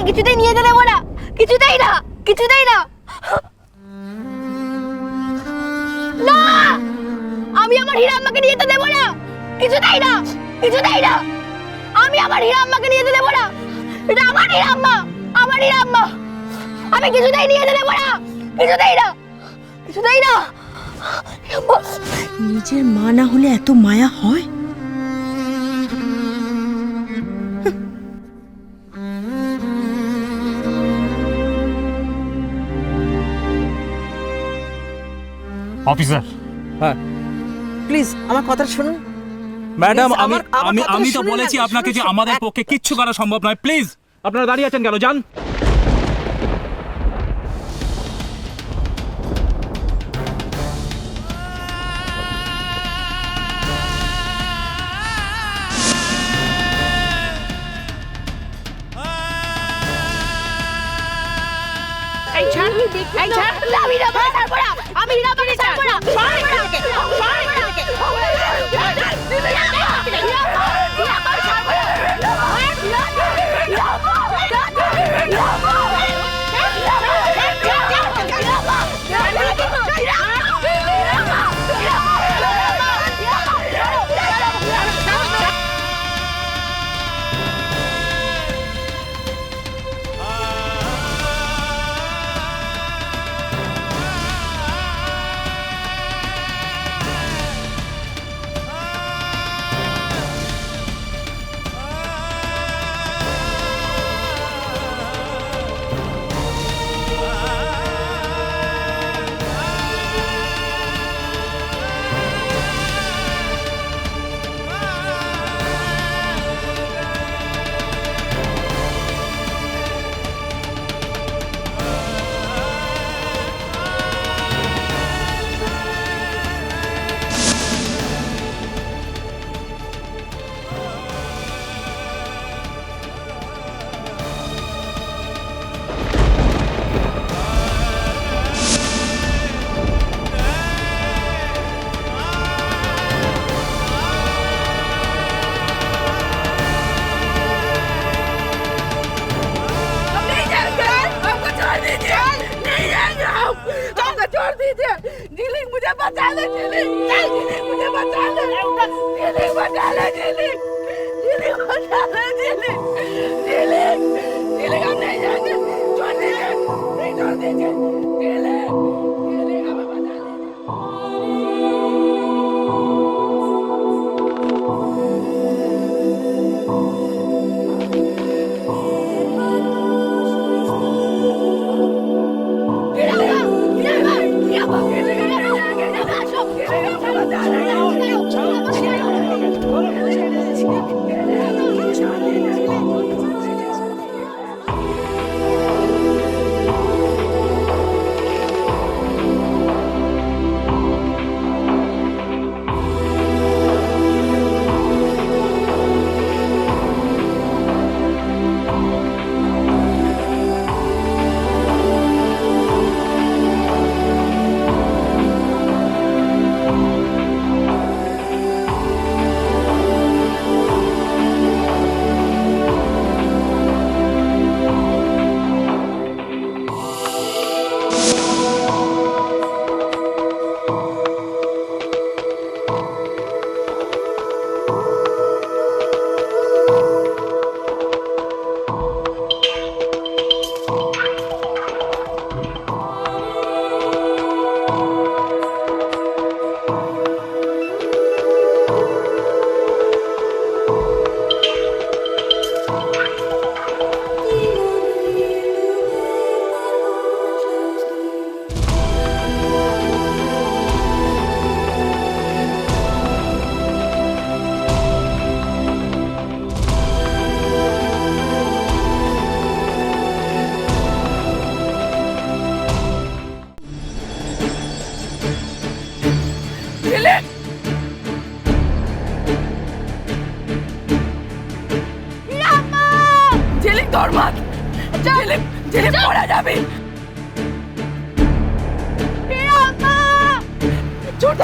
কিছুতেই নিয়ে যেতে দেবো না, কিছুতেই না, কিছুতেই না। না, আমি আমার হীরা আম্মাকে নিয়ে যেতে দেবো না, কিছুতেই না, কিছুতেই না। আমি আমার হীরা আম্মাকে নিয়ে যেতে দেবো না। এটা আমার হীরা আম্মা, আমার হীরা আম্মা। আমি কিছুতেই নিয়ে যেতে দেবো না, কিছুতেই না, কিছুতেই না। নিজের মা না হলে এত মায়া হয়? অফিসার, হ্যাঁ প্লিজ আমার কথা শুনুন। ম্যাডাম, Please, আমি আমার আমি কথাটা আমি তো শুনুন বলেছি আগে, আপনাকে যে শুনুন। আমাদের পক্ষে কিচ্ছু করা সম্ভব নয়। প্লিজ, আপনারা দাঁড়িয়ে আছেন কেন? যান। এই ছাড়, এই ছাড়। আমি হীরা আম্মাকে ছাড়বো না, আমি হীরা আম্মাকে ছাড়বো না। झिलिक मुझे बचा ले, झिलिक झिलिक मुझे बचा ले, झिलिक बचा ले, झिलिक झिलिक बचा ले, झिलिक झिलिक झिलिक हम नहीं जाएंगे, छोड़ दीजिए, नहीं छोड़ दीजिए, झिलिक झिलिक हमें बचा लीजिए। পড়ে যাবি। ছোট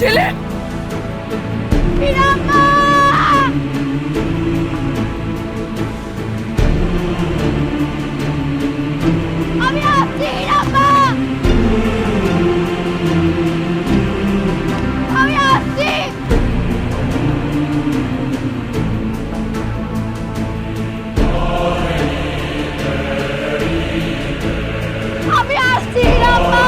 ঝিলিক হিরাম্মা আমি আসছি হিরাম্মা আমি আসছি আমি আসছি হিরাম্মা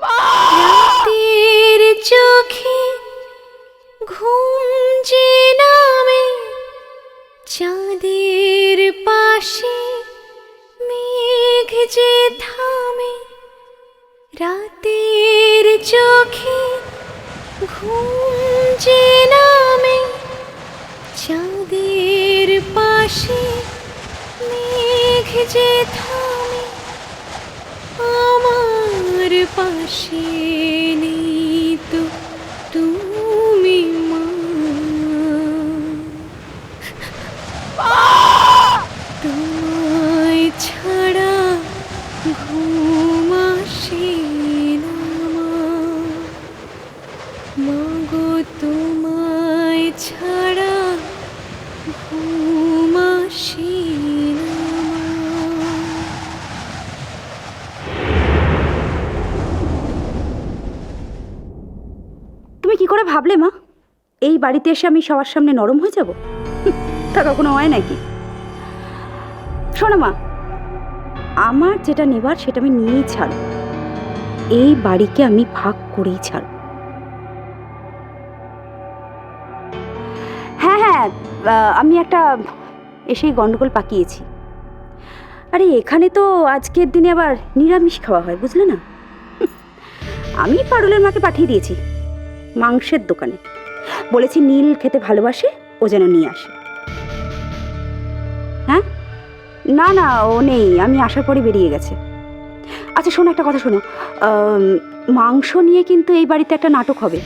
রাতের চোখে ঘুম যে নামে, চাঁদের পাশে মেঘ যে থামে। রাতের চোখে ঘুম যে নামে, চাঁদের পাশে মেঘ যে থামে। আমার পাশে নেই তো তুমি মা, তোমায় ছাড়া ঘুম আসে না মা গো, তোমায় ছাড়া ঘুম আসে না। তুমি কি করে ভাবলে মা এই বাড়িতে এসে আমি সবার সামনে নরম হয়ে যাব? তা কখনো হয় নাকি? শোনো মা, আমার যেটা নেবার সেটা আমি নিয়েই ছাড়ব। এই বাড়িকে আমি ভাগ করেই ছাড়ব। হ্যাঁ হ্যাঁ, আমি একটা এসেই গন্ডগোল পাকিয়েছি। আরে এখানে তো আজকের দিনে আবার নিরামিষ খাওয়া হয়, বুঝলে না? আমি পারুলের মাকে পাঠিয়ে দিয়েছি মাংসের দোকানে, বলেছি নীল খেতে ভালোবাসে, ও যেন নিয়ে আসে। হ্যাঁ, না না, ও নেই, আমি আসার পরে বেরিয়ে গেছে। আচ্ছা শোনো, একটা কথা শোনো, মাংস নিয়ে কিন্তু এই বাড়িতে একটা নাটক হবে।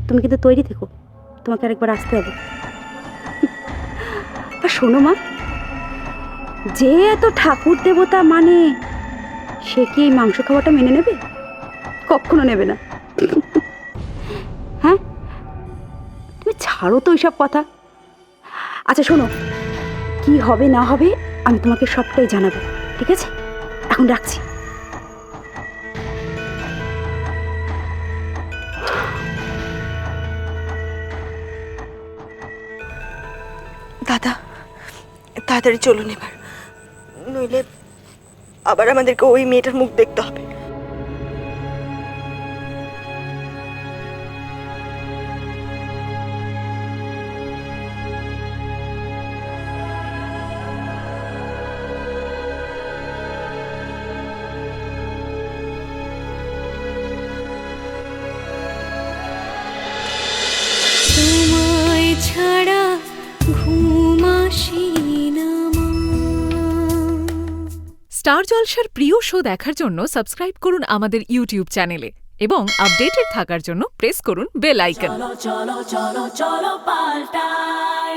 তুমি কিন্তু তৈরি থেকো, তোমাকে আরেকবার আসতে হবে। আর শোনো মা, যে এত ঠাকুর দেবতা মানে, সে কি এই মাংস খাওয়াটা মেনে নেবে? কখনো নেবে না। হ্যাঁ, তুমি ছাড়ো তো ওইসব কথা। আচ্ছা শোনো, কি হবে না হবে আমি তোমাকে সবটাই জানাবো, ঠিক আছে? এখন রাখছি। দাদা, তাড়াতাড়ি চলুন এবার, নইলে আবার আমাদেরকে ওই মেয়েটার মুখ দেখতে হবে। তোমায় ছাড়া ঘুম আসে না মা। স্টার জলসার প্রিয় শো দেখার জন্য সাবস্ক্রাইব করুন আমাদের ইউটিউব চ্যানেলে এবং আপডেটেড থাকার জন্য প্রেস করুন বেল আইকন। চলো চলো চলো চলো পাল্টাই